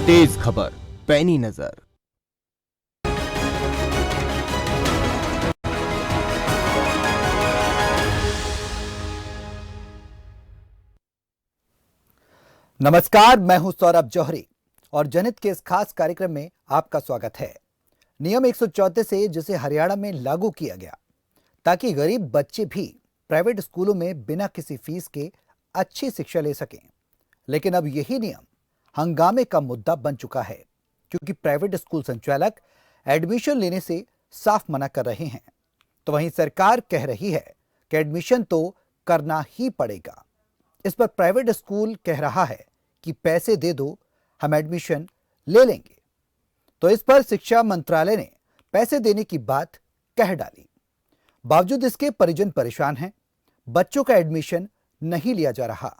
तेज खबर, पैनी नजर। नमस्कार, मैं हूं सौरभ जौहरी और जनहित के इस खास कार्यक्रम में आपका स्वागत है। नियम 134 से जिसे हरियाणा में लागू किया गया ताकि गरीब बच्चे भी प्राइवेट स्कूलों में बिना किसी फीस के अच्छी शिक्षा ले सकें। लेकिन अब यही नियम हंगामे का मुद्दा बन चुका है, क्योंकि प्राइवेट स्कूल संचालक एडमिशन लेने से साफ मना कर रहे हैं। तो वहीं सरकार कह रही है कि एडमिशन तो करना ही पड़ेगा। इस पर प्राइवेट स्कूल कह रहा है कि पैसे दे दो, हम एडमिशन ले लेंगे। तो इस पर शिक्षा मंत्रालय ने पैसे देने की बात कह डाली। बावजूद इसके परिजन परेशान हैं। बच्चों का एडमिशन नहीं लिया जा रहा,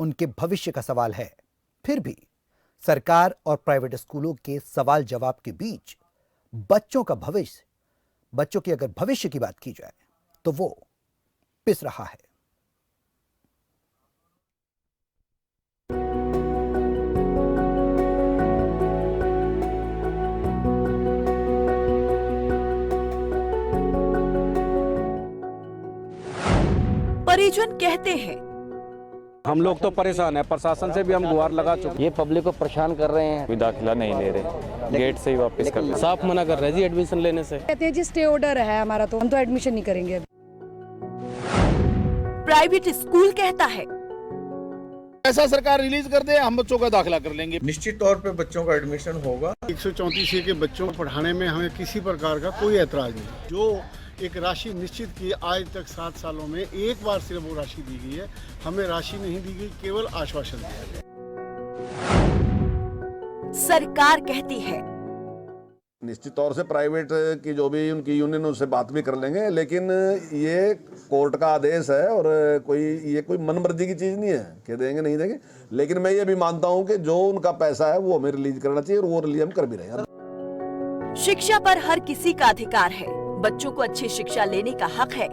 उनके भविष्य का सवाल है। फिर भी सरकार और प्राइवेट स्कूलों के सवाल जवाब के बीच बच्चों की अगर भविष्य की बात की जाए तो वो पिस रहा है। परिजन कहते हैं, हम लोग तो परेशान है, प्रशासन से भी हम गुहार लगा चुके। ये पब्लिक को परेशान कर रहे हैं। कोई दाखिला नहीं ले रहे, गेट से ही वापस कर रहे हैं। साफ मना कर रहे हैं जी एडमिशन लेने से। कहते हैं जी स्टे ऑर्डर है हमारा, तो हम तो एडमिशन नहीं करेंगे। प्राइवेट स्कूल कहता है, ऐसा सरकार रिलीज कर दे, हम बच्चों का दाखिला कर लेंगे। निश्चित तौर पे बच्चों का एडमिशन होगा। 134 के बच्चों को पढ़ाने में हमें किसी प्रकार का कोई ऐतराज नहीं। जो एक राशि निश्चित की, आज तक 7 सालों में एक बार सिर्फ वो राशि दी गई है। हमें राशि नहीं दी गई, केवल आश्वासन दिया गया। सरकार कहती है, निश्चित तौर से प्राइवेट की जो भी उनकी यूनियन उससे बात भी कर लेंगे, लेकिन ये कोर्ट का आदेश है और कोई मनमर्जी की चीज नहीं है कि देंगे नहीं देंगे। लेकिन मैं ये भी मानता हूं कि जो उनका पैसा है वो हमें रिलीज करना चाहिए और वो रिलीज हम कर भी रहे हैं। शिक्षा पर हर किसी का अधिकार है। बच्चों को अच्छी शिक्षा लेने का हक है।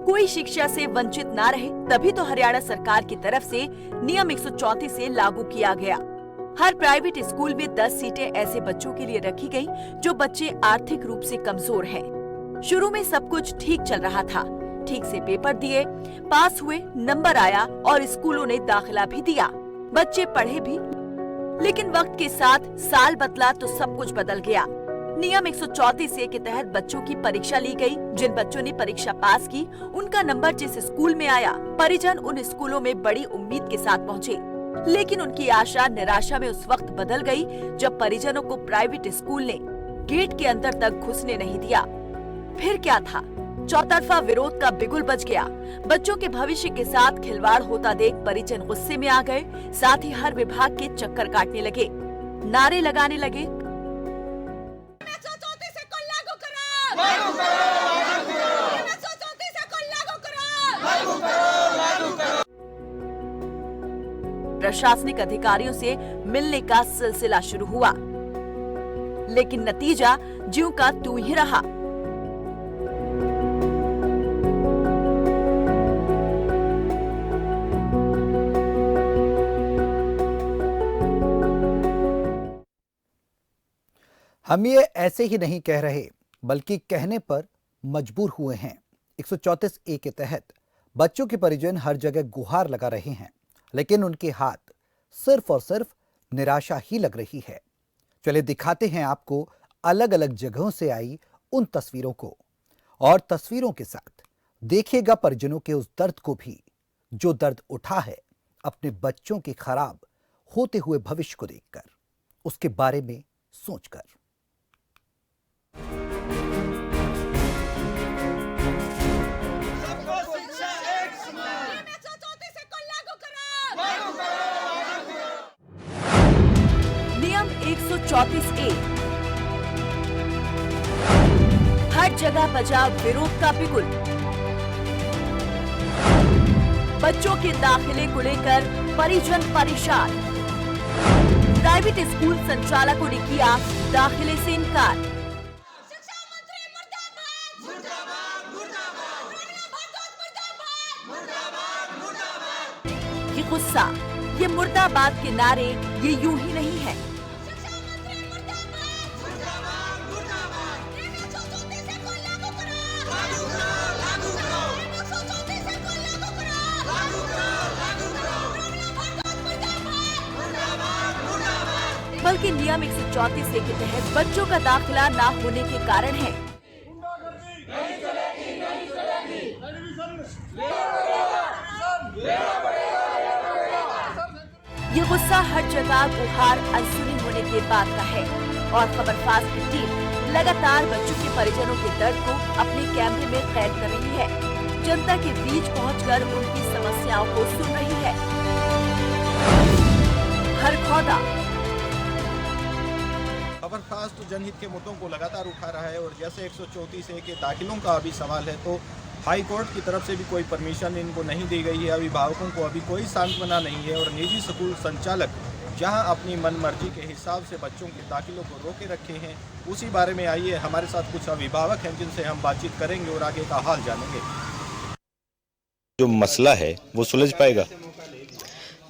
कोई शिक्षा से वंचित ना रहे, तभी तो हरियाणा सरकार की तरफ से नियम 134 से लागू किया गया। हर प्राइवेट स्कूल में 10 सीटें ऐसे बच्चों के लिए रखी गई जो बच्चे आर्थिक रूप से कमजोर हैं। शुरू में सब कुछ ठीक चल रहा था। ठीक से पेपर दिए, पास हुए, नंबर आया और स्कूलों ने दाखिला भी दिया। बच्चे पढ़े भी। लेकिन वक्त के साथ साल बदला तो सब कुछ बदल गया। नियम 134 के तहत बच्चों की परीक्षा ली गई। जिन बच्चों ने परीक्षा पास की, उनका नंबर जिस स्कूल में आया, परिजन उन स्कूलों में बड़ी उम्मीद के साथ पहुंचे। लेकिन उनकी आशा निराशा में उस वक्त बदल गई जब परिजनों को प्राइवेट स्कूल ने गेट के अंदर तक घुसने नहीं दिया। फिर क्या था? चौतरफा विरोध का बिगुल बज गया। बच्चों के भविष्य के साथ खिलवाड़ होता देख परिजन गुस्से में आ गए। साथ ही हर विभाग के चक्कर काटने लगे, नारे लगाने लगे। प्रशासनिक अधिकारियों से मिलने का सिलसिला शुरू हुआ, लेकिन नतीजा ज्यों का त्यों ही रहा। हम ये ऐसे ही नहीं कह रहे, बल्कि कहने पर मजबूर हुए हैं। 134A के तहत बच्चों के परिजन हर जगह गुहार लगा रहे हैं, लेकिन उनके हाथ सिर्फ और सिर्फ निराशा ही लग रही है। चलिए दिखाते हैं आपको अलग अलग जगहों से आई उन तस्वीरों को, और तस्वीरों के साथ देखिएगा परिजनों के उस दर्द को भी, जो दर्द उठा है अपने बच्चों के खराब होते हुए भविष्य को देखकर, उसके बारे में सोचकर। नियम 134A। हर जगह बजा विरोध का बिगुल। बच्चों के दाखिले को लेकर परिजन परेशान। प्राइवेट स्कूल संचालकों ने किया दाखिले से इनकार। ये गुस्सा, ये मुर्दाबाद के नारे, ये यूं ही नहीं है। बल्कि नियम 134 के तहत बच्चों का दाखिला न होने के कारण है। ये गुस्सा हर जगह गुहार अनसुनी होने के बाद का है और खबरफाज की टीम लगातार बच्चों के परिजनों के दर्द को अपने कैमरे में कैद कर रही है। जनता के बीच पहुंचकर उनकी समस्याओं को सुन रही है। हर खौदा खबरफाज तो जनहित के मुद्दों को लगातार उठा रहा है और जैसे 134A के दाखिलों का अभी सवाल है तो हाई कोर्ट की तरफ से भी कोई परमिशन इनको नहीं दी गई है। अभिभावकों को अभी कोई सांत्वना नहीं है और निजी स्कूल संचालक जहां अपनी मनमर्जी के हिसाब से बच्चों के दाखिलों को रोके रखे हैं, उसी बारे में आइए हमारे साथ कुछ अभिभावक हैं जिनसे हम बातचीत करेंगे और आगे का हाल जानेंगे। जो मसला है वो सुलझ पाएगा?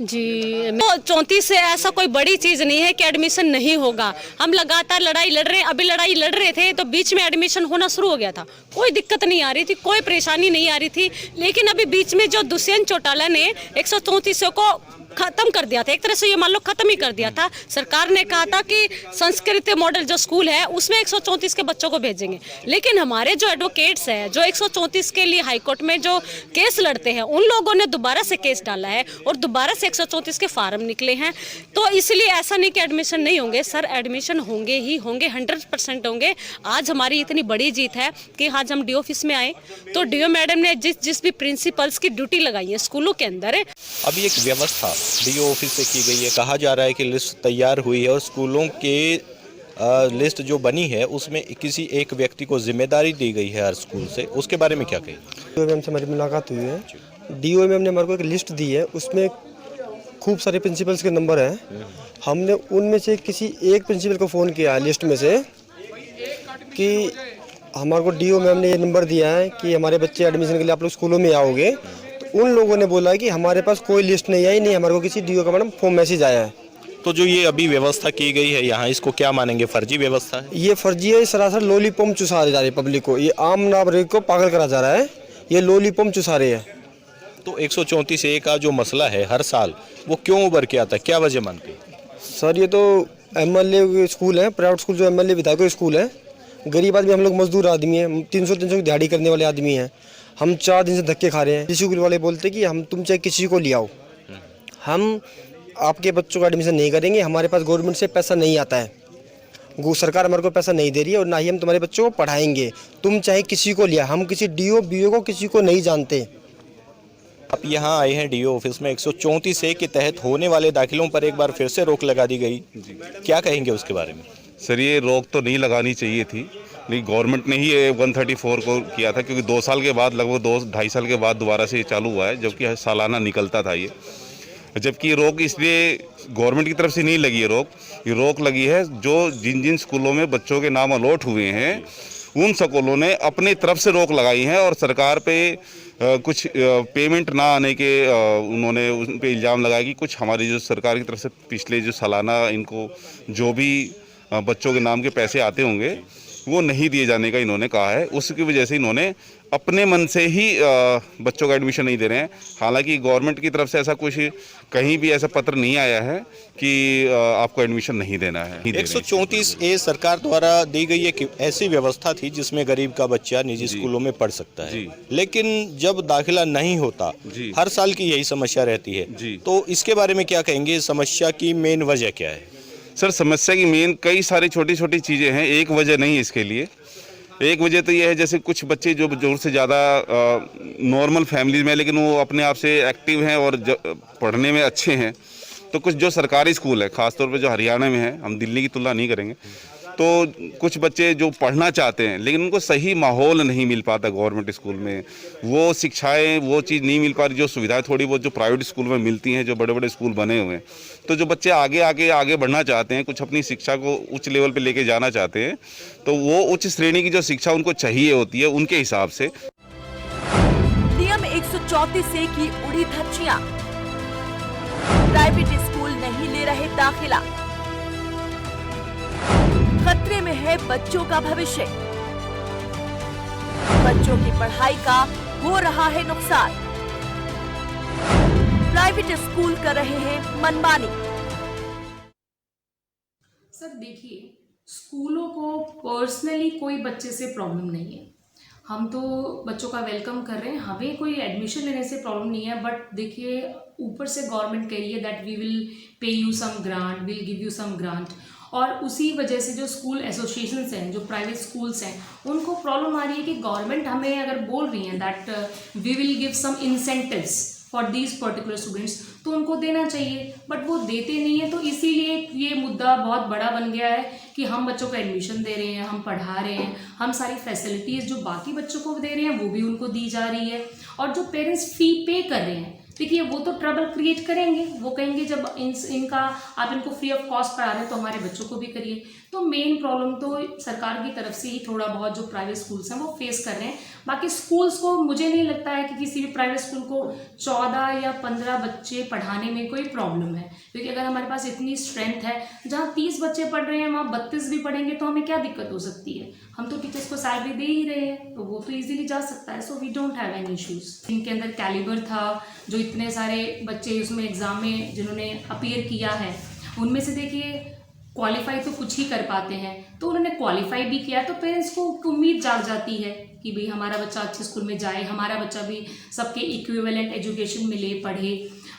जी, 34 से ऐसा कोई बड़ी चीज नहीं है कि एडमिशन नहीं होगा। हम लगातार लड़ाई लड़ रहे हैं। अभी लड़ाई लड़ रहे थे तो बीच में एडमिशन होना शुरू हो गया था। कोई दिक्कत नहीं आ रही थी, कोई परेशानी नहीं आ रही थी। लेकिन अभी बीच में जो दुष्यंत चौटाला ने 134 को खत्म कर दिया था, एक तरह से ये मान लो खत्म ही कर दिया था। सरकार ने कहा था कि संस्कृत मॉडल जो स्कूल है उसमें 134 के बच्चों को भेजेंगे, लेकिन हमारे जो एडवोकेट्स हैं जो 134 के लिए हाईकोर्ट में जो केस लड़ते हैं उन लोगों ने दोबारा से केस डाला है और दोबारा से 134 के फार्म निकले हैं। तो इसलिए ऐसा नहीं कि एडमिशन नहीं होंगे सर, एडमिशन होंगे ही होंगे, 100% होंगे। आज हमारी इतनी बड़ी जीत है कि आज हम डी ऑफिस में आए तो डीओ मैडम ने जिस भी प्रिंसिपल्स की ड्यूटी लगाई है स्कूलों के अंदर। अभी एक व्यवस्था डीओ ऑफिस से की गई है, कहा जा रहा है कि लिस्ट तैयार हुई है और स्कूलों के लिस्ट जो बनी है उसमें किसी एक व्यक्ति को जिम्मेदारी दी गई है हर स्कूल से, उसके बारे में क्या कहें? डीओ मैम से हमारी मुलाकात हुई है। डीओ मैम ने हमारे को एक लिस्ट दी है, उसमें खूब सारे प्रिंसिपल्स के नंबर हैं। हमने उनमें से किसी एक प्रिंसिपल को फ़ोन किया लिस्ट में से कि हमारे को डीओ मैम ने ये नंबर दिया है कि हमारे बच्चे एडमिशन के लिए आप लोग स्कूलों में आओगे। तो उन लोगों ने बोला कि हमारे पास कोई लिस्ट नहीं आई, नहीं हमारे को किसी डीओ का मैडम फॉर्म मैसेज आया है। तो जो ये अभी व्यवस्था की गई है यहाँ, इसको क्या मानेंगे? फर्जी व्यवस्था है? ये फर्जी है, सरासर लॉलीपॉप चुसा जा रही है पब्लिक को। ये आम नागरिक को पागल करा जा रहा है, ये लॉलीपॉप चुसा रहे हैं। तो 134A का जो मसला है हर साल, वो क्यों उभर के आता है, क्या वजह मानते हैं? सर ये तो एमएलए स्कूल है, प्राइवेट स्कूल जो एमएलए विधायकों स्कूल है। गरीब आदमी, हम लोग मजदूर आदमी हैं, 300-300 की दिहाड़ी करने वाले आदमी हैं। हम 4 दिन से धक्के खा रहे हैं। स्कूल वाले बोलते कि हम तुम चाहे किसी को ले आओ, हम आपके बच्चों का एडमिशन नहीं करेंगे, हमारे पास गवर्नमेंट से पैसा नहीं आता है, सरकार हमारे को पैसा नहीं दे रही है और ना ही हम तुम्हारे बच्चों को पढ़ाएंगे, तुम चाहे किसी को लिया। हम किसी डीओ बीओ को किसी को नहीं जानते। आप यहाँ आए हैं डीओ ऑफिस में, 134A के तहत होने वाले दाखिलों पर एक बार फिर से रोक लगा दी गई, क्या कहेंगे उसके बारे में? सर ये रोक तो नहीं लगानी चाहिए थी, लेकिन गवर्नमेंट ने ही 134 को किया था, क्योंकि 2 साल के बाद, लगभग 2-2.5 साल के बाद दोबारा से ये चालू हुआ है, जबकि सालाना निकलता था ये। जबकि ये रोक इसलिए गवर्नमेंट की तरफ से नहीं लगी है, ये रोक लगी है जो जिन स्कूलों में बच्चों के नाम अलॉट हुए हैं उन स्कूलों ने अपनी तरफ से रोक लगाई है और सरकार पे कुछ पेमेंट ना आने के उन्होंने उन पे इल्ज़ाम लगाया कि कुछ हमारी जो सरकार की तरफ से पिछले जो सालाना इनको जो भी बच्चों के नाम के पैसे आते होंगे वो नहीं दिए जाने का इन्होंने कहा है। उसकी वजह से इन्होंने अपने मन से ही बच्चों का एडमिशन नहीं दे रहे हैं। हालांकि गवर्नमेंट की तरफ से ऐसा कुछ कहीं भी ऐसा पत्र नहीं आया है कि आपको एडमिशन नहीं देना है। 134A सरकार द्वारा दी गई एक ऐसी व्यवस्था थी जिसमें गरीब का बच्चा निजी स्कूलों में पढ़ सकता है, लेकिन जब दाखिला नहीं होता हर साल की यही समस्या रहती है। तो इसके बारे में क्या कहेंगे? समस्या की मेन वजह क्या है? सर समस्या की मेन कई सारी छोटी छोटी चीज़ें हैं, एक वजह नहीं है इसके लिए। एक वजह तो यह है जैसे कुछ बच्चे जो ज़रूर से ज़्यादा नॉर्मल फैमिलीज में, लेकिन वो अपने आप से एक्टिव हैं और पढ़ने में अच्छे हैं, तो कुछ जो सरकारी स्कूल है ख़ासतौर पे जो हरियाणा में है, हम दिल्ली की तुलना नहीं करेंगे, तो कुछ बच्चे जो पढ़ना चाहते हैं लेकिन उनको सही माहौल नहीं मिल पाता गवर्नमेंट स्कूल में, वो शिक्षाएं वो चीज़ नहीं मिल पा रही जो सुविधाएं थोड़ी बहुत जो प्राइवेट स्कूल में मिलती हैं, जो बड़े बड़े स्कूल बने हुए हैं। तो जो बच्चे आगे बढ़ना चाहते हैं, कुछ अपनी शिक्षा को उच्च लेवल पे लेके जाना चाहते हैं, तो वो उच्च श्रेणी की जो शिक्षा उनको चाहिए होती है उनके हिसाब से। नियम 134A की उड़ी धज्जियां, प्राइवेट स्कूल नहीं ले रहे दाखिला, खतरे में है बच्चों का भविष्य, बच्चों की पढ़ाई का हो रहा है नुकसान, प्राइवेट स्कूल कर रहे हैं मनमानी। सर देखिए, स्कूलों को पर्सनली कोई बच्चे से प्रॉब्लम नहीं है। हम तो बच्चों का वेलकम कर रहे हैं, हमें कोई एडमिशन लेने से प्रॉब्लम नहीं है। बट देखिए, ऊपर से गवर्नमेंट कह रही है that we will pay you some grant, will give you some grant, और उसी वजह से जो स्कूल एसोसिएशंस हैं, जो प्राइवेट स्कूल्स हैं, उनको प्रॉब्लम आ रही है कि गवर्नमेंट हमें अगर बोल रही है that we will give some incentives for these particular students, तो उनको देना चाहिए, बट वो देते नहीं है। तो इसीलिए ये मुद्दा बहुत बड़ा बन गया है कि हम बच्चों को एडमिशन दे रहे हैं, हम पढ़ा रहे हैं, हम सारी फैसिलिटीज़ जो बाकी बच्चों को दे रहे हैं वो भी उनको दी जा रही है, और जो पेरेंट्स फ़ी पे कर रहे हैं, देखिए वो तो ट्रबल क्रिएट करेंगे। वो कहेंगे जब इनका आप इनको फ्री ऑफ कॉस्ट पढ़ा रहे हैं तो हमारे बच्चों को भी करिए। तो मेन प्रॉब्लम तो सरकार की तरफ से ही थोड़ा बहुत जो प्राइवेट स्कूल्स हैं वो फेस कर रहे हैं। बाकी स्कूल्स को मुझे नहीं लगता है कि किसी भी प्राइवेट स्कूल को 14 या 15 बच्चे पढ़ाने में कोई प्रॉब्लम है, क्योंकि अगर हमारे पास इतनी स्ट्रेंथ है, जहाँ 30 बच्चे पढ़ रहे हैं वहाँ 32 भी पढ़ेंगे तो हमें क्या दिक्कत हो सकती है? हम तो टीचर्स को सैलरी दे ही रहे हैं, तो वो तो ईजिली जा सकता है। So we don't have any issues. इनके अंदर कैलिबर था, जो इतने सारे बच्चे उसमें एग्ज़ाम में जिन्होंने अपीयर किया है, उनमें से देखिए क्वालिफाई तो कुछ ही कर पाते हैं, तो उन्होंने क्वालिफाई भी किया, तो पेरेंट्स को उम्मीद जाग जाती है कि भाई हमारा बच्चा अच्छे स्कूल में जाए, हमारा बच्चा भी सबके इक्विवेलेंट एजुकेशन मिले, पढ़े।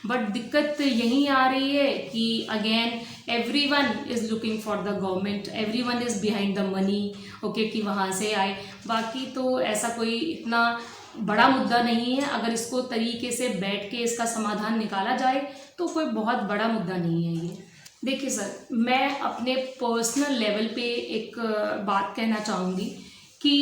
बट दिक्कत यहीं आ रही है कि again everyone is looking for the government, everyone is behind the money, okay, कि वहाँ से आए। बाकी तो ऐसा कोई इतना बड़ा मुद्दा नहीं है। अगर इसको तरीके से बैठ के इसका समाधान निकाला जाए तो कोई बहुत बड़ा मुद्दा नहीं है ये। देखिए सर, मैं अपने पर्सनल लेवल पे एक बात कहना चाहूँगी कि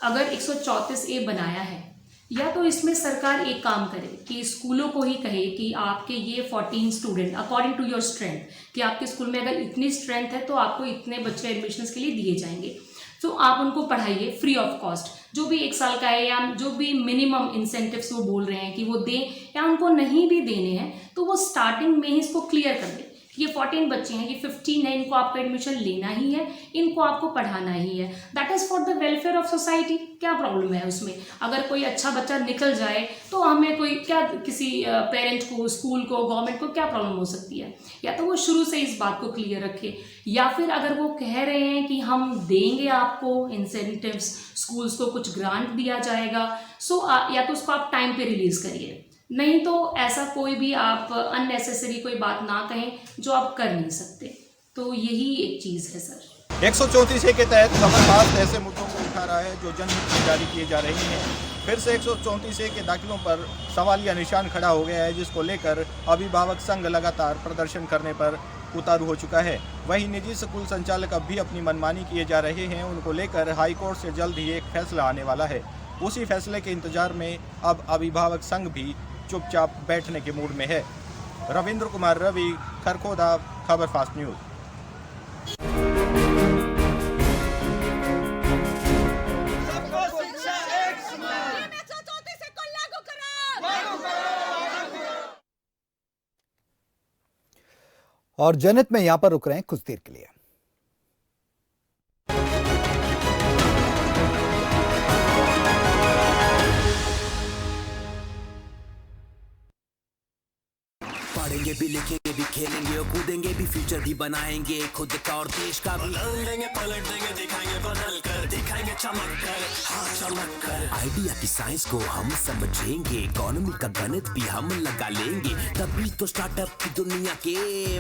अगर 134A बनाया है, या तो इसमें सरकार एक काम करे कि स्कूलों को ही कहे कि आपके ये 14 student according to your strength, कि आपके स्कूल में अगर इतनी स्ट्रेंथ है तो आपको इतने बच्चे एडमिशन्स के लिए दिए जाएंगे, तो आप उनको पढ़ाइए फ्री ऑफ कॉस्ट। जो भी 1 साल का है या जो भी मिनिमम इंसेंटिव्स वो बोल रहे हैं कि वो दें, या उनको नहीं भी देने हैं तो वो स्टार्टिंग में ही इसको क्लियर कर दें। ये 14 बच्चे हैं, ये 15 है, इनको आपको एडमिशन लेना ही है, इनको आपको पढ़ाना ही है। That is for the welfare of society. क्या प्रॉब्लम है उसमें? अगर कोई अच्छा बच्चा निकल जाए तो हमें कोई क्या, किसी पेरेंट को, स्कूल को, गवर्नमेंट को क्या प्रॉब्लम हो सकती है? या तो वो शुरू से इस बात को क्लियर रखे, या फिर अगर वो कह रहे हैं कि हम देंगे आपको इंसेंटिव्स, स्कूल्स को कुछ ग्रांट दिया जाएगा, सो या तो उसको आप टाइम पे रिलीज़ करिए, नहीं तो ऐसा कोई भी आप अननेसेसरी कोई बात ना कहें जो आप कर नहीं सकते। तो यही एक चीज़ है सर। 134A के तहत खबरसाज ऐसे मुद्दों को उठा रहा है जो जनहित में जारी किए जा रहे हैं। फिर से 134A के दाखिलों पर सवालिया निशान खड़ा हो गया है, जिसको लेकर अभिभावक संघ लगातार प्रदर्शन करने पर उतारू हो चुका है। वहीं निजी स्कूल संचालक अब भी अपनी मनमानी किए जा रहे हैं। उनको लेकर हाईकोर्ट से जल्द ही एक फैसला आने वाला है। उसी फैसले के इंतजार में अब अभिभावक संघ भी चुपचाप बैठने के मूड में है। रविंद्र कुमार रवि, खरखोदा, खबर फास्ट न्यूज। और जनहित में यहां पर रुक रहे हैं कुछ देर के लिए। पढ़ेंगे भी, लिखेंगे भी, खेलेंगे और कूदेंगे भी, फ्यूचर भी बनाएंगे खुद का और देश का भी। पलट देंगे, दिखाएंगे बदल कर, दिखाएंगे चमक कर, हाँ चमक कर। आइडिया की साइंस को हम समझेंगे, इकोनॉमी का गणित भी हम लगा लेंगे, तभी तो स्टार्टअप की दुनिया के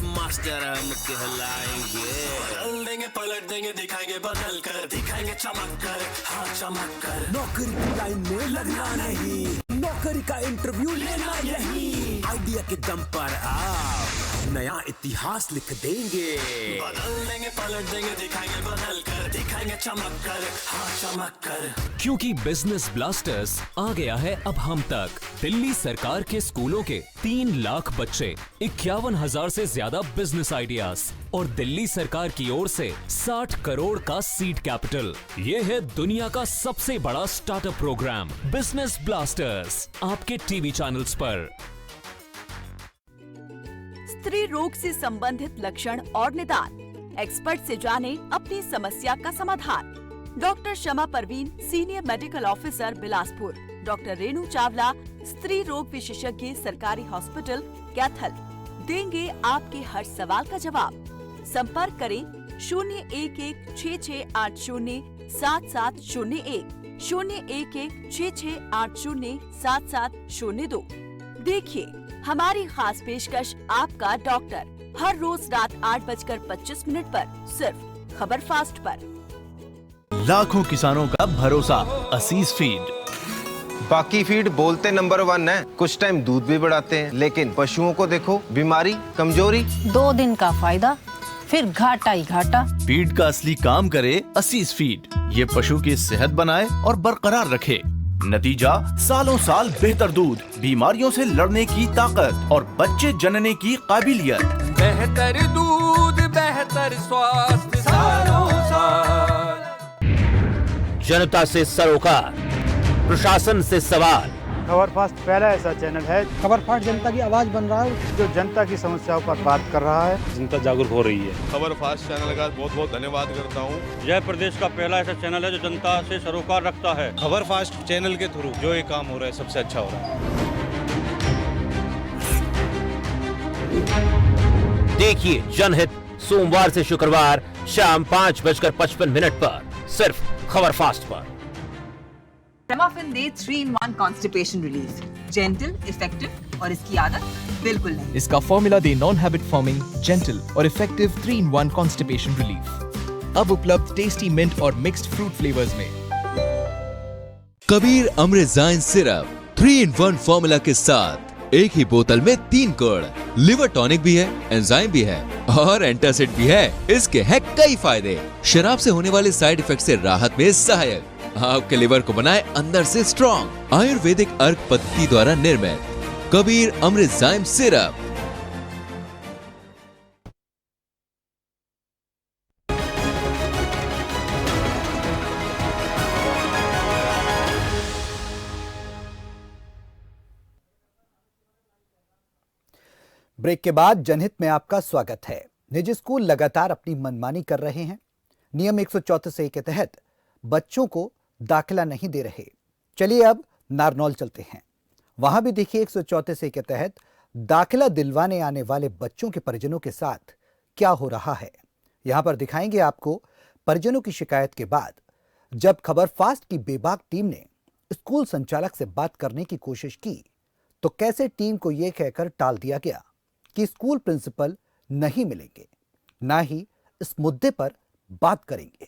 मास्टर हम कहलाएंगे। बदल देंगे, पलट देंगे, दिखाएंगे बदल कर, दिखाएंगे चमक कर, हाँ चमक कर। नौकरी की लाइन में लगना नहीं, नौकरी का इंटरव्यू लेना यही। आइडिया के दम पर आप नया इतिहास लिख देंगे। बदल देंगे, पलट देंगे, दिखाएंगे बदल कर, दिखाएंगे चमक कर, हाँ चमक कर। क्योंकि बिजनेस ब्लास्टर्स आ गया है अब हम तक। दिल्ली सरकार के स्कूलों के 3 लाख बच्चे, 51,000 से ज्यादा बिजनेस आइडियाज और दिल्ली सरकार की ओर से 60 करोड़ का सीड कैपिटल। ये है दुनिया का सबसे बड़ा स्टार्टअप प्रोग्राम बिजनेस ब्लास्टर्स, आपके टीवी चैनल्स पर। स्त्री रोग से संबंधित लक्षण और निदान, एक्सपर्ट से जाने अपनी समस्या का समाधान। Doctor Shama Parveen, senior medical officer Bilaspur, doctor Renu Chawla, स्त्री रोग विशेषज्ञ, सरकारी हॉस्पिटल कैथल, देंगे आपके हर सवाल का जवाब। संपर्क करें 01166807701 01166807702। देखिए हमारी खास पेशकश आपका डॉक्टर हर रोज रात 8:25 पर सिर्फ खबर फास्ट पर। लाखों किसानों का भरोसा असीस फीड। बाकी फीड बोलते नंबर 1 है, कुछ टाइम दूध भी बढ़ाते हैं, लेकिन पशुओं को देखो बीमारी कमजोरी। 2 दिन का फायदा फिर घाटा ही घाटा। फीड का असली काम करे असीस फीड। ये पशु की सेहत बनाए और बरकरार रखे। नतीजा सालों साल बेहतर दूध, बीमारियों से लड़ने की ताकत और बच्चे जनने की काबिलियत। बेहतर दूध बेहतर स्वास्थ्य सालों साल। जनता से सरोकार, प्रशासन से सवाल। खबर फास्ट पहला ऐसा चैनल है। खबर फास्ट जनता की आवाज बन रहा है, जो जनता की समस्याओं पर बात कर रहा है। जनता जागरूक हो रही है। खबर फास्ट चैनल का बहुत बहुत धन्यवाद करता हूँ। यह प्रदेश का पहला ऐसा चैनल है जो जनता से सरोकार रखता है। खबर फास्ट चैनल के थ्रू जो ये काम हो रहा है सबसे अच्छा हो रहा है। देखिए जनहित सोमवार से शुक्रवार शाम 5:55 पर सिर्फ खबर फास्ट पर। रेमाफिन दे 3-in-1 constipation relief, gentle, effective और इसकी आदत बिल्कुल नहीं। इसका फॉर्मूला दे नॉन हैबिट फॉर्मिंग, जेंटल और इफेक्टिव 3-in-1 कॉन्स्टिपेशन रिलीफ अब उपलब्ध टेस्टी मिंट और मिक्स्ड फ्रूट फ्लेवर्स में। कबीर अमृतजाइन सिरप 3-in-1 फॉर्मूला के साथ एक ही बोतल में 3 गुण, लिवर टॉनिक भी है, एंजाइम भी है और एंटासिड भी है। इसके हैं कई फायदे। शराब से होने वाले साइड इफेक्ट से राहत में सहायक, आपके लिवर को बनाए अंदर से स्ट्रॉन्ग। आयुर्वेदिक अर्क पद्धति द्वारा निर्मित कबीर अमृतजाइम सिरप। ब्रेक के बाद जनहित में आपका स्वागत है। निजी स्कूल लगातार अपनी मनमानी कर रहे हैं। नियम 134A के तहत बच्चों को दाखिला नहीं दे रहे। चलिए अब नारनौल चलते हैं। वहां भी देखिए 134A के तहत दाखिला दिलवाने आने वाले बच्चों के परिजनों के साथ क्या हो रहा है। यहां पर दिखाएंगे आपको परिजनों की शिकायत के बाद जब खबर फास्ट की बेबाक टीम ने स्कूल संचालक से बात करने की कोशिश की तो कैसे टीम को यह कहकर टाल दिया गया कि स्कूल प्रिंसिपल नहीं मिलेंगे, ना ही इस मुद्दे पर बात करेंगे।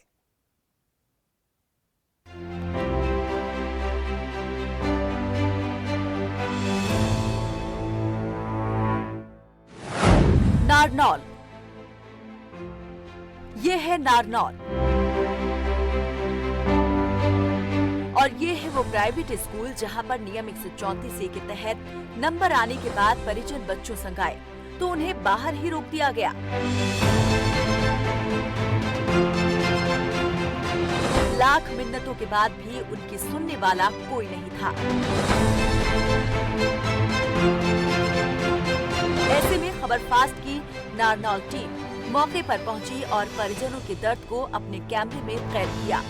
नारनौल, ये है नारनौल और ये है वो प्राइवेट स्कूल जहां पर नियम 134A के तहत नंबर आने के बाद परिजन बच्चों संग आए तो उन्हें बाहर ही रोक दिया गया। लाख मिन्नतों के बाद भी उनकी सुनने वाला कोई नहीं था। ऐसे में खबर फास्ट की नारनौल टीम मौके पर पहुंची और परिजनों के दर्द को अपने कैमरे में कैद किया।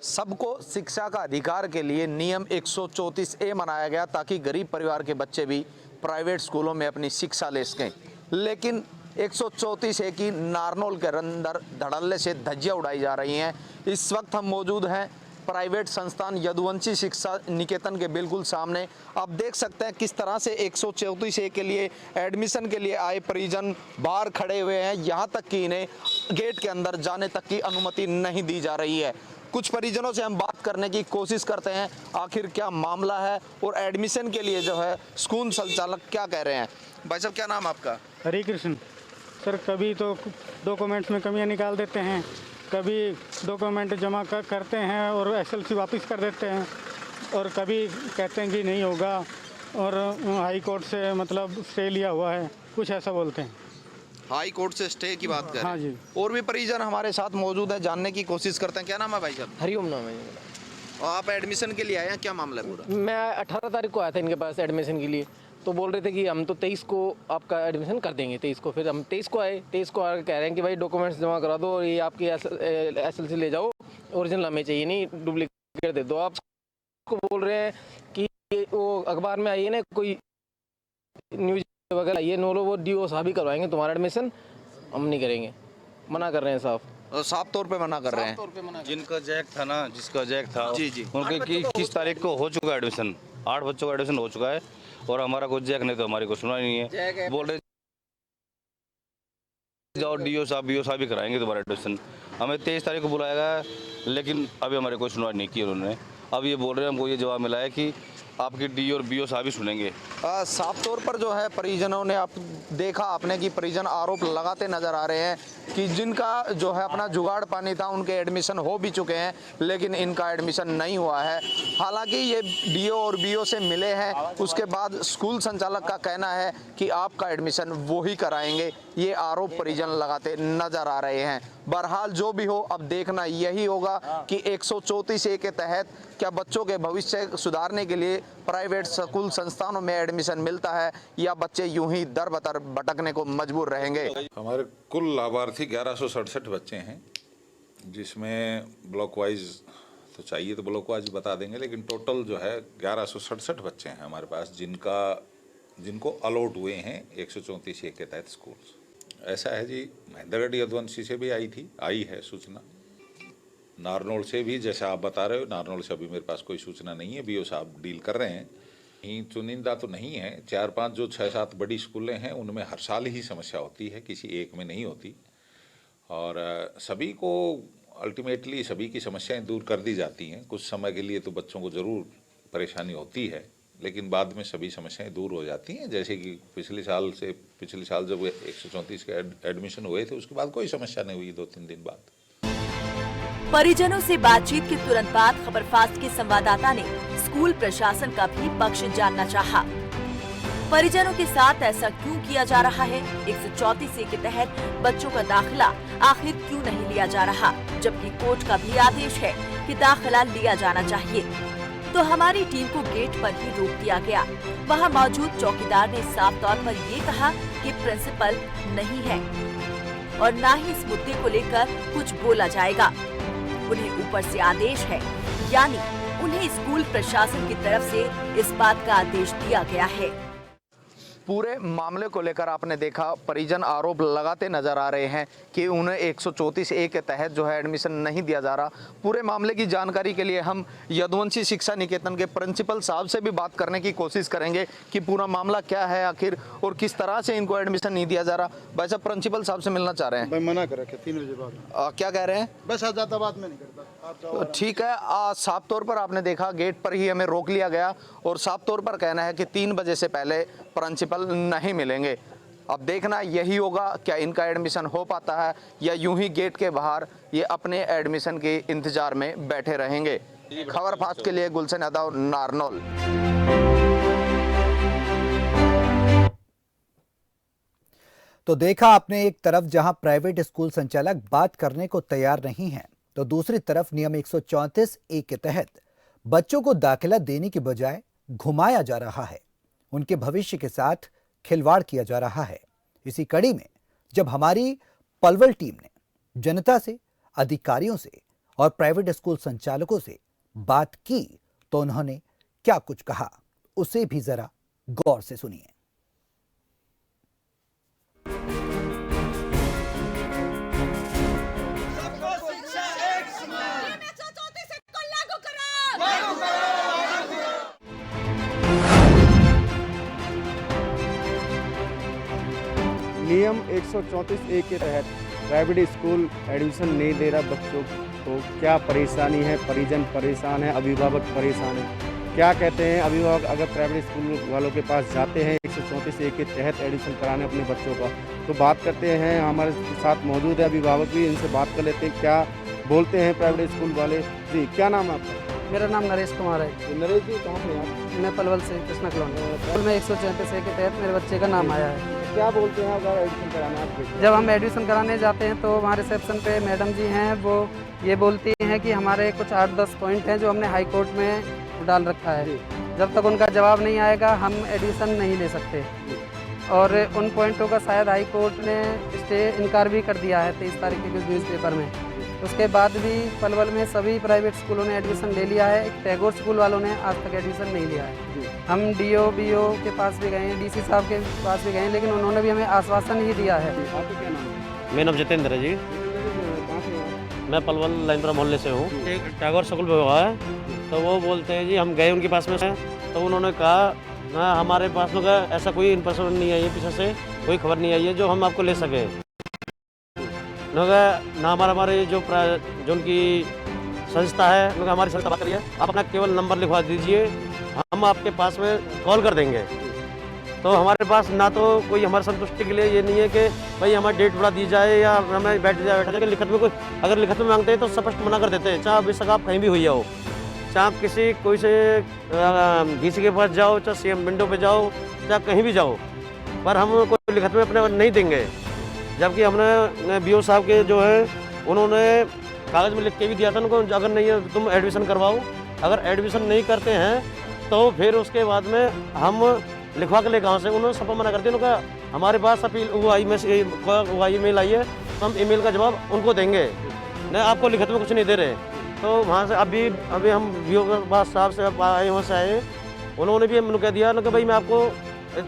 सबको शिक्षा का अधिकार के लिए नियम 134A बनाया गया ताकि गरीब परिवार के बच्चे भी प्राइवेट स्कूलों में अपनी शिक्षा ले सकें। लेकिन 134A की नारनौल के अंदर धड़ल्ले से धज्जियां उड़ाई जा रही हैं। इस वक्त हम मौजूद हैं प्राइवेट संस्थान यदुवंशी शिक्षा निकेतन के बिल्कुल सामने। आप देख सकते हैं किस तरह से 134A के लिए एडमिशन के लिए आए परिजन बाहर खड़े हुए हैं। यहाँ तक कि इन्हें गेट के अंदर जाने तक की अनुमति नहीं दी जा रही है। कुछ परिजनों से हम बात करने की कोशिश करते हैं आखिर क्या मामला है और एडमिशन के लिए जो है स्कूल संचालक क्या कह रहे हैं। भाई साहब क्या नाम आपका? हरी कृष्ण। सर कभी तो डॉक्यूमेंट्स में कमियां निकाल देते हैं, कभी डॉक्यूमेंट जमा करते हैं और SLC वापस कर देते हैं, और कभी कहते हैं कि नहीं होगा और हाई कोर्ट से मतलब स्टे लिया हुआ है, कुछ ऐसा बोलते हैं। हाई कोर्ट से स्टे की बात करें। हाँ जी। और भी परिजन हमारे साथ मौजूद है, जानने की कोशिश करते हैं। क्या नाम है भाई साहब? हरिओम नाम है। और आप एडमिशन के लिए आए हैं, क्या मामला है पूरा? मैं 18 तारीख को आया था इनके पास एडमिशन के लिए, तो बोल रहे थे कि हम तो 23 को आपका एडमिशन कर देंगे। 23 को फिर हम 23 को आए, 23 को आकर कह रहे हैं कि भाई डॉक्यूमेंट्स जमा करा दो और ये आपकी SLC ले जाओ, ओरिजिनल हमें चाहिए नहीं, डुप्लीकेट दे दो। आप बोल रहे हैं कि वो अखबार में आई है ना कोई न्यूज वगैरह, ये नो लो वो DO साहब ही करवाएंगे तुम्हारा एडमिशन, हम नहीं करेंगे। मना कर रहे हैं साफ तौर पे मना कर रहे हैं। जिनका जैक था ना, जिसका जैक था जी जी, उनके किस तारीख को हो चुका है एडमिशन, 8 बच्चों का एडमिशन हो चुका है और हमारा कोई जैक नहीं, तो हमारी कोई सुना नहीं है। बोल रहे जाओ डीओ साहब बीओ साहब भी कराएंगे तुम्हारा एडमिशन। हमें 23 तारीख को बुलाया गया है, लेकिन अभी हमारे कोई सुनवाई नहीं की उन्होंने। अब ये बोल रहे हैं, हमको ये जवाब मिला है कि आपकी डी और बीओ साहब ही सुनेंगे। साफ तौर पर जो है परिजनों ने देखा आपने कि परिजन आरोप लगाते नजर आ रहे हैं कि जिनका जो है अपना जुगाड़ पानी था उनके एडमिशन हो भी चुके हैं, लेकिन इनका एडमिशन नहीं हुआ है। हालांकि ये डीओ और बीओ से मिले हैं, उसके बाद स्कूल संचालक का कहना है कि आपका एडमिशन वो ही कराएंगे। ये आरोप परिजन लगाते नजर आ रहे हैं। बहरहाल जो भी हो, अब देखना यही होगा कि 134A के तहत क्या बच्चों के भविष्य सुधारने के लिए प्राइवेट स्कूल संस्थानों में एडमिशन मिलता है या बच्चे यूं ही दर बदर भटकने को मजबूर रहेंगे। हमारे कुल लाभार्थी 1167 बच्चे हैं, जिसमें ब्लॉक वाइज तो चाहिए तो ब्लॉक वाइज बता देंगे, लेकिन टोटल जो है 1167 बच्चे हैं हमारे पास जिनको अलॉट हुए हैं 134A के तहत स्कूल। ऐसा है जी, महेंद्रगढ़ यदुवंशी से भी आई है सूचना, नारनौल से भी, जैसा आप बता रहे हो, नारनौल से अभी मेरे पास कोई सूचना नहीं है, बीओ साहब डील कर रहे हैं। कहीं चुनिंदा तो नहीं है, 4-5 जो 6-7 बड़ी स्कूलें हैं उनमें हर साल ही समस्या होती है, किसी एक में नहीं होती। और सभी को अल्टीमेटली सभी की समस्याएं दूर कर दी जाती हैं। कुछ समय के लिए तो बच्चों को ज़रूर परेशानी होती है, लेकिन बाद में सभी समस्याएं दूर हो जाती हैं। जैसे कि पिछले साल जब 134 के एडमिशन हुए थे, उसके बाद कोई समस्या नहीं हुई 2-3 दिन बाद। परिजनों से बातचीत के तुरंत बाद खबरफास्ट के संवाददाता ने स्कूल प्रशासन का भी पक्ष जानना चाहा। परिजनों के साथ ऐसा क्यों किया जा रहा है? 134A के तहत बच्चों का दाखिला आखिर क्यों नहीं लिया जा रहा, जबकि कोर्ट का भी आदेश है कि दाखिला लिया जाना चाहिए। तो हमारी टीम को गेट पर ही रोक दिया गया। वहां मौजूद चौकीदार ने साफ तौर पर ये कहा कि प्रिंसिपल नहीं है और न ही इस मुद्दे को लेकर कुछ बोला जाएगा। उन्हें ऊपर से आदेश है, यानी उन्हें स्कूल प्रशासन की तरफ से इस बात का आदेश दिया गया है। पूरे मामले को लेकर आपने देखा परिजन आरोप लगाते नजर आ रहे हैं कि उन्हें 134A के तहत जो है एडमिशन नहीं दिया जा रहा। पूरे मामले की जानकारी के लिए हम यदुवंशी शिक्षा निकेतन के प्रिंसिपल साहब से भी बात करने की कोशिश करेंगे कि पूरा मामला क्या है आखिर और किस तरह से इनको एडमिशन नहीं दिया जा रहा। भाई साहब, प्रिंसिपल साहब से मिलना चाह रहे हैं। मना कर रखे 3 बजे बाद। क्या कह रहे हैं? बस ज़्यादा बात में नहीं करता। ठीक है, साफ तौर पर आपने देखा गेट पर ही हमें रोक लिया गया और साफ तौर पर कहना है कि 3 बजे से पहले प्रिंसिपल नहीं मिलेंगे। अब देखना यही होगा क्या इनका एडमिशन हो पाता है या यूं ही गेट के बाहर ये अपने एडमिशन के इंतजार में बैठे रहेंगे। खबर फास्ट के लिए गुलशन यादव, नारनौल। तो देखा आपने, एक तरफ जहां प्राइवेट स्कूल संचालक बात करने को तैयार नहीं है, तो दूसरी तरफ नियम 134A के तहत बच्चों को दाखिला देने की बजाय घुमाया जा रहा है, उनके भविष्य के साथ खिलवाड़ किया जा रहा है। इसी कड़ी में जब हमारी पलवल टीम ने जनता से, अधिकारियों से और प्राइवेट स्कूल संचालकों से बात की, तो उन्होंने क्या कुछ कहा, उसे भी जरा गौर से सुनिए। नियम 134A के तहत प्राइवेट स्कूल एडमिशन नहीं दे रहा बच्चों को। क्या परेशानी है? परिजन परेशान है, अभिभावक परेशान है। क्या कहते हैं अभिभावक अगर प्राइवेट स्कूल वालों के पास जाते हैं 134A के तहत एडमिशन कराने अपने बच्चों का, तो बात करते हैं। हमारे साथ मौजूद है अभिभावक भी, इनसे बात कर लेते हैं क्या बोलते हैं प्राइवेट स्कूल वाले। जी, क्या नाम है आपका? मेरा नाम नरेश कुमार है। नरेश जी, कहाँ से आप? मैं पलवल से, कृष्णा कॉलोनी में 134A के तहत मेरे बच्चे का नाम आया है। क्या बोलते हैं अगर एडमिशन कराना है? जब हम एडमिशन कराने जाते हैं तो वहाँ रिसेप्शन पे मैडम जी हैं, वो ये बोलती हैं कि हमारे कुछ 8-10 पॉइंट हैं जो हमने हाई कोर्ट में डाल रखा है, जब तक उनका जवाब नहीं आएगा हम एडमिशन नहीं ले सकते। और उन पॉइंटों का शायद हाई कोर्ट ने स्टे इनकार भी कर दिया है 23 तारीख के न्यूज़पेपर में। उसके बाद भी पलवल में सभी प्राइवेट स्कूलों ने एडमिशन ले लिया है, एक टैगोर स्कूल वालों ने आज तक एडमिशन नहीं लिया है। हम डीओ बीओ के पास भी गए हैं, डीसी साहब के पास भी गए हैं, लेकिन उन्होंने भी हमें आश्वासन ही दिया है। आपका क्या नाम है? मेरा नाम जितेंद्र है जी। मैं पलवल लाइनपुरा मोहल्ले से हूँ। एक टैगोर स्कूल में हुआ है, तो वो बोलते हैं जी हम गए उनके पास में से, तो उन्होंने कहा ना हमारे पास में ऐसा कोई इन्फॉर्मेशन नहीं आई है, पीछे से कोई खबर नहीं आई है जो हम आपको ले सके। ना हमारे जो उनकी संस्था है हमारी संस्था बात करिए, आप अपना केवल नंबर लिखवा दीजिए, हम आपके पास में कॉल कर देंगे। तो हमारे पास ना तो कोई हमारे संतुष्टि के लिए ये नहीं है कि भाई हमारी डेट बढ़ा दी जाए या हमें बैठ जाए। लिखत में कोई अगर लिखत में मांगते हैं तो स्पष्ट मना कर देते हैं, चाहे बेशक आप कहीं भी हुई जाओ, चाहे आप कोई से डीसी के पास जाओ, चाहे सीएम विंडो पे जाओ, चाहे कहीं भी जाओ, पर हम कोई लिखत में अपने नहीं देंगे। जबकि हमने बीओ साहब के जो है उन्होंने कागज़ में लिख के भी दिया था उनको, अगर नहीं है तुम एडमिशन करवाओ, अगर एडमिशन नहीं करते हैं तो फिर उसके बाद में हम लिखवा के ले गाँव से। उन्होंने सब मना कर दिया, उन्होंने कहा हमारे पास अपील वो ईमेल आई है तो हम ईमेल का जवाब उनको देंगे, नहीं आपको लिखत में कुछ नहीं दे रहे। तो वहाँ से अभी हम बीओ के पास साहब से आए, वहाँ से आए, उन्होंने भी हमने कह दिया कि भाई मैं आपको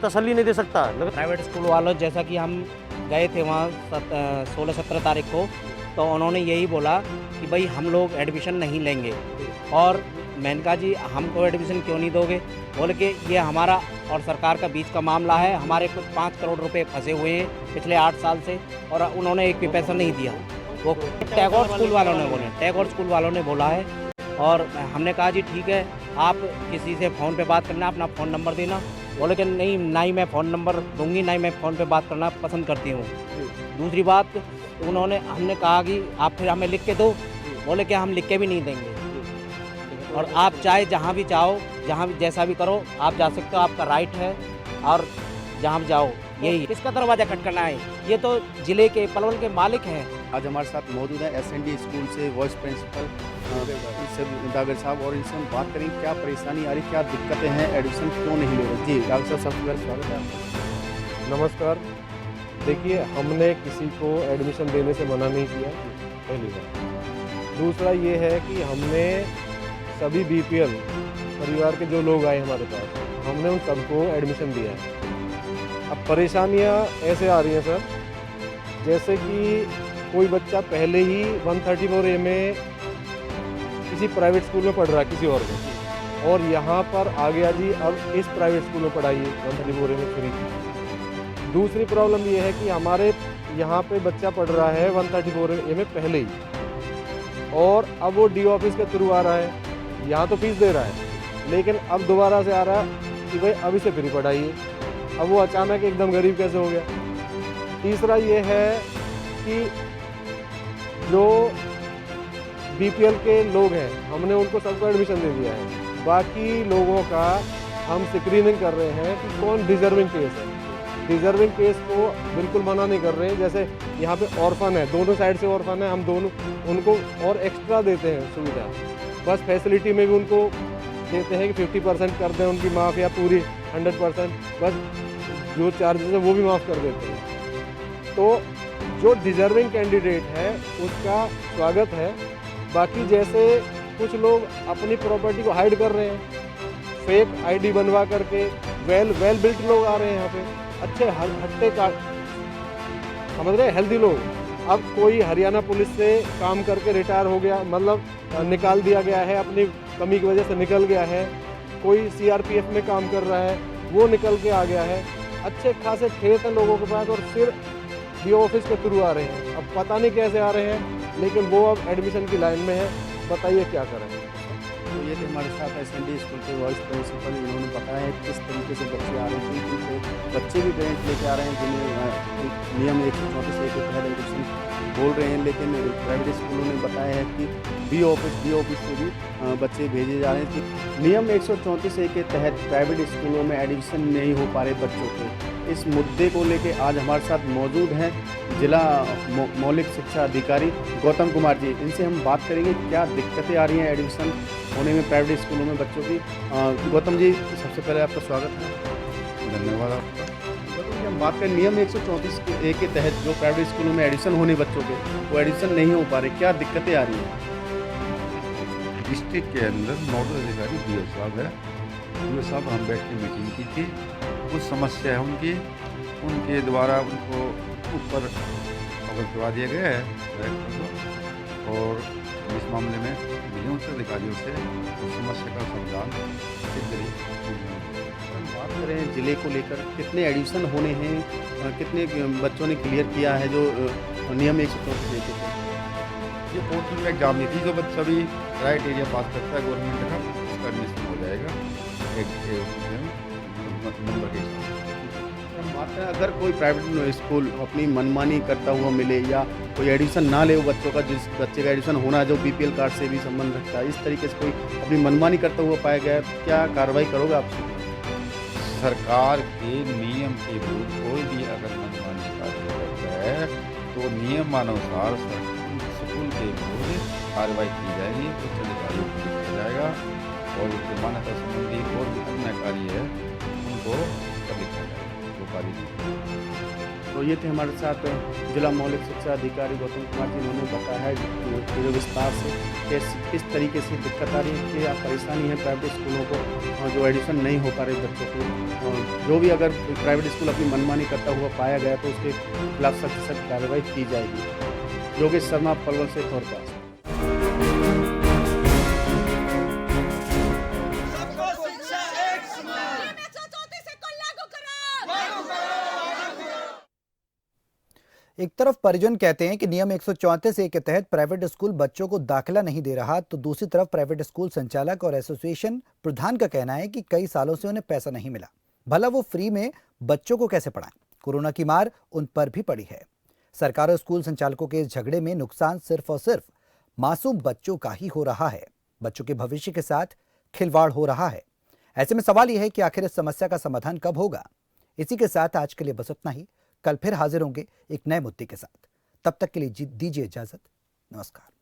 तसल्ली नहीं दे सकता। प्राइवेट स्कूल वालों जैसा कि हम गए थे वहाँ 16-17 तारीख को, तो उन्होंने यही बोला कि भाई हम लोग एडमिशन नहीं लेंगे। और मैंने कहा जी हमको एडमिशन क्यों नहीं दोगे? बोले कि ये हमारा और सरकार का बीच का मामला है, हमारे कुछ 5 करोड़ रुपए फंसे हुए हैं पिछले 8 साल से, और उन्होंने एक भी पैसा नहीं दिया। वो टैगोर स्कूल वालों ने बोला है। और हमने कहा जी ठीक है, आप किसी से फ़ोन पे बात करना, अपना फ़ोन नंबर देना। बोले कि नहीं, ना ही मैं फ़ोन नंबर दूंगी, ना ही मैं फ़ोन पे बात करना पसंद करती हूँ। दूसरी बात हमने कहा कि आप फिर हमें लिख के दो। बोले कि हम लिख के भी नहीं देंगे, और आप चाहे जहाँ भी चाहो, जहाँ भी जैसा भी करो, आप जा सकते हो, आपका राइट है, और जहाँ भी जाओ। यही किसका दरवाज़ा खटखटाना है? ये तो ज़िले के पलवल के मालिक हैं। आज हमारे साथ मौजूद है SND स्कूल से वाइस प्रिंसिपल डागर साहब, और इनसे हम बात करेंगे क्या परेशानी आ रही, क्या दिक्कतें हैं, एडमिशन क्यों नहीं ले रहे। जी डागर साहब, सबसे पहले स्वागत है। नमस्कार। देखिए, हमने किसी को एडमिशन देने से मना नहीं किया, पहली बात। दूसरा ये है कि हमने सभी BPL परिवार के जो लोग आए हमारे पास, हमने उन सबको एडमिशन दिया है। अब परेशानियां ऐसे आ रही हैं सर, जैसे कि कोई बच्चा पहले ही 134A में किसी प्राइवेट स्कूल में पढ़ रहा है किसी और में, और यहाँ पर आ गया जी अब इस प्राइवेट स्कूल में पढ़ाइए 134A में फ्री। दूसरी प्रॉब्लम ये है कि हमारे यहाँ पे बच्चा पढ़ रहा है 134A में पहले ही, और अब वो DO ऑफिस के थ्रू आ रहा है, यहाँ तो फीस दे रहा है, लेकिन अब दोबारा से आ रहा है कि भाई अभी से फ्री पढ़ाइए। अब वो अचानक एकदम गरीब कैसे हो गया? तीसरा ये है कि जो BPL के लोग हैं, हमने उनको सबको एडमिशन दे दिया है, बाकी लोगों का हम स्क्रीनिंग कर रहे हैं कि कौन डिजर्विंग केस है। डिजर्विंग केस को बिल्कुल मना नहीं कर रहे हैं। जैसे यहाँ पे ऑर्फन है, दोनों साइड से ऑर्फन है, हम दोनों उनको और एक्स्ट्रा देते हैं सुविधा, बस फैसिलिटी में भी उनको देते हैं कि 50% कर दें उनकी माफ़, या पूरी 100%, बस जो चार्जेस है वो भी माफ़ कर देते हैं। तो जो डिजर्विंग कैंडिडेट है उसका स्वागत है। बाकी जैसे कुछ लोग अपनी प्रॉपर्टी को हाइड कर रहे हैं, फेक ID बनवा करके, वेल बिल्ट लोग आ रहे हैं यहाँ पे, अच्छे हट्टे का समझ रहे हेल्दी लोग। अब कोई हरियाणा पुलिस से काम करके रिटायर हो गया, मतलब निकाल दिया गया है, अपनी कमी की वजह से निकल गया है। कोई CRPF में काम कर रहा है, वो निकल के आ गया है। अच्छे खासे खेत हैं लोगों के पास, और फिर DO ऑफिस के थ्रू आ रहे हैं। अब पता नहीं कैसे आ रहे हैं, लेकिन वो अब एडमिशन की लाइन में है। बताइए क्या करें। तो ये थे हमारे साथ SND स्कूल के वाइस प्रिंसिपल, इन्होंने बताया किस तरीके से बच्चे आ रहे हैं, क्योंकि बच्चे भी पेरेंट्स लेके आ रहे हैं जिन्हें नियम 134A के तहत एडमिशन बोल रहे हैं, लेकिन प्राइवेट स्कूलों ने बताया है कि DO ऑफिस से भी बच्चे भेजे जा रहे हैं कि नियम 134A के तहत प्राइवेट स्कूलों में एडमिशन नहीं हो पा रहे बच्चों के। इस मुद्दे को लेके आज हमारे साथ मौजूद हैं जिला मौलिक शिक्षा अधिकारी गौतम कुमार जी। इनसे हम बात करेंगे क्या दिक्कतें आ रही हैं एडमिशन होने में प्राइवेट स्कूलों में बच्चों की। गौतम जी, सबसे पहले आपका स्वागत है। धन्यवाद आपका। गौतम जी, हम बात करें नियम 134A के तहत जो प्राइवेट स्कूलों में एडमिशन होने बच्चों के, वो एडमिशन नहीं हो पा रहे, क्या दिक्कतें आ रही हैं? डिस्ट्रिक्ट के अंदर नोडल अधिकारी DO साहब है, DO साहब हम बैठ के मीटिंग की थी। कुछ समस्या है उनके द्वारा उनको ऊपर अवगत करवा दिया गया है और इस मामले में मिले उच्च अधिकारियों से उस समस्या का समाधान बात करें जिले को लेकर कितने एडिशन होने हैं, कितने बच्चों ने क्लियर किया है जो नियम 134 देते थे? ये पोर्टल में एग्जाम नहीं थी, जो बच्चा भी क्राइटेरिया पास करता है गवर्नमेंट का उसका एडमिशन हो जाएगा नंबर के हिसाब। हम बात करें अगर कोई प्राइवेट स्कूल अपनी मनमानी करता हुआ मिले या कोई एडिशन ना ले वो बच्चों का, जिस बच्चे का एडिशन होना है जो BPL कार्ड से भी संबंध रखता है, इस तरीके से कोई अपनी मनमानी करता हुआ पाया गया है, क्या कार्रवाई करोगे आप? सरकार के नियम के विरुद्ध कोई भी अगर मनमानी कार्य करता है तो नियमानुसार स्कूल के विरुद्ध कार्रवाई की जाएगी, उच्च अधिकारियों को लिखा जाएगा और जो मान्यता संबंधी और भी अन्य कार्य है उनको कर लिखा जाएगा जो कार्य। तो ये थे हमारे साथ जिला मौलिक शिक्षा अधिकारी गौतम कुमार जी, उन्होंने बताया है जो विस्तार से किस तरीके से दिक्कत आ रही है, क्या परेशानी है प्राइवेट स्कूलों को जो एडिशन नहीं हो पा रहे बच्चों को। जो भी अगर प्राइवेट स्कूल अपनी मनमानी करता हुआ पाया गया तो उसके खिलाफ सख्त से सख्त कार्रवाई की जाएगी। योगेश शर्मा, पलवल से खबरपास। एक तरफ परिजन कहते हैं कि नियम 134A के तहत प्राइवेट स्कूल बच्चों को दाखिला नहीं दे रहा, तो दूसरी तरफ प्राइवेट स्कूल संचालक और एसोसिएशन प्रधान का कहना है कि कई सालों से उन्हें पैसा नहीं मिला, भला वो फ्री में बच्चों को कैसे पढ़ाएं। कोरोना की मार उन पर भी पड़ी है। सरकार और स्कूल संचालकों के इस झगड़े में नुकसान सिर्फ और सिर्फ मासूम बच्चों का ही हो रहा है। बच्चों के भविष्य के साथ खिलवाड़ हो रहा है। ऐसे में सवाल यह है कि आखिर इस समस्या का समाधान कब होगा। इसी के साथ आज के लिए बस इतना ही। कल फिर हाजिर होंगे एक नए मुद्दे के साथ। तब तक के लिए दीजिए इजाजत। नमस्कार।